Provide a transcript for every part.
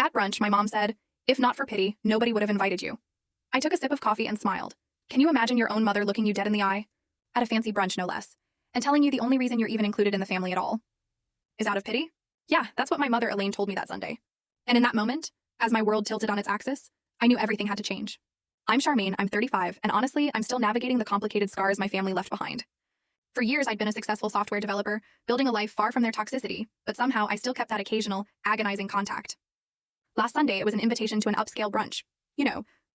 At brunch, my mom said, "If not for pity, nobody would have invited you." I took a sip of coffee and smiled. Can you imagine your own mother looking you dead in the eye? At a fancy brunch, no less. And telling you the only reason you're even included in the family at all is out of pity? Yeah, that's what my mother Elaine told me that Sunday. And in that moment, as my world tilted on its axis, I knew everything had to change. I'm Charmaine, I'm 35, and honestly, I'm still navigating the complicated scars my family left behind. For years, I'd been a successful software developer, building a life far from their toxicity, but somehow I still kept that occasional, agonizing contact. Last Sunday, it was an invitation to an upscale brunch.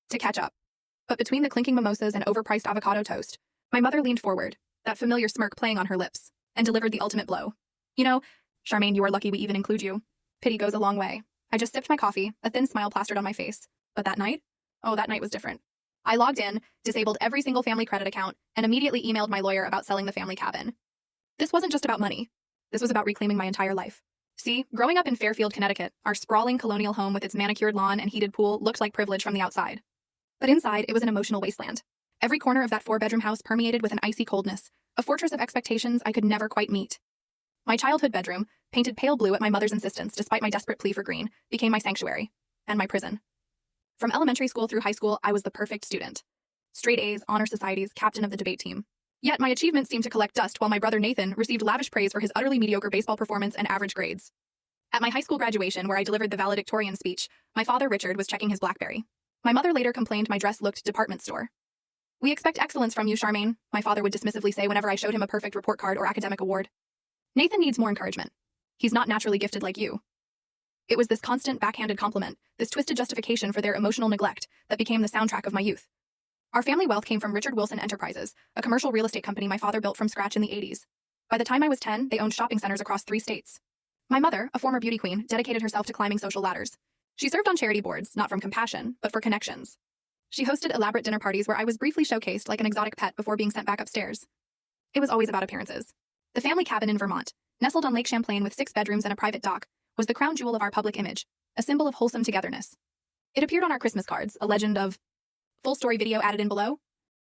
To catch up. But between the clinking mimosas and overpriced avocado toast, my mother leaned forward, that familiar smirk playing on her lips, and delivered the ultimate blow. Charmaine, you are lucky we even include you. Pity goes a long way. I just sipped my coffee, a thin smile plastered on my face. But that night? Oh, that night was different. I logged in, disabled every single family credit account, and immediately emailed my lawyer about selling the family cabin. This wasn't just about money. This was about reclaiming my entire life. See, growing up in Fairfield, Connecticut, our sprawling colonial home with its manicured lawn and heated pool looked like privilege from the outside. But inside, it was an emotional wasteland. Every corner of that 4-bedroom house permeated with an icy coldness, a fortress of expectations I could never quite meet. My childhood bedroom, painted pale blue at my mother's insistence despite my desperate plea for green, became my sanctuary and my prison. From elementary school through high school, I was the perfect student. Straight A's, honor societies, captain of the debate team. Yet my achievements seemed to collect dust while my brother Nathan received lavish praise for his utterly mediocre baseball performance and average grades. At my high school graduation, where I delivered the valedictorian speech, my father Richard was checking his BlackBerry. My mother later complained my dress looked department store. "We expect excellence from you, Charmaine," my father would dismissively say whenever I showed him a perfect report card or academic award. "Nathan needs more encouragement. He's not naturally gifted like you." It was this constant backhanded compliment, this twisted justification for their emotional neglect, that became the soundtrack of my youth. Our family wealth came from Richard Wilson Enterprises, a commercial real estate company my father built from scratch in the 80s. By the time I was 10, they owned shopping centers across 3 states. My mother, a former beauty queen, dedicated herself to climbing social ladders. She served on charity boards, not from compassion, but for connections. She hosted elaborate dinner parties where I was briefly showcased like an exotic pet before being sent back upstairs. It was always about appearances. The family cabin in Vermont, nestled on Lake Champlain with 6 bedrooms and a private dock, was the crown jewel of our public image, a symbol of wholesome togetherness. It appeared on our Christmas cards, a legend of full story video added in below.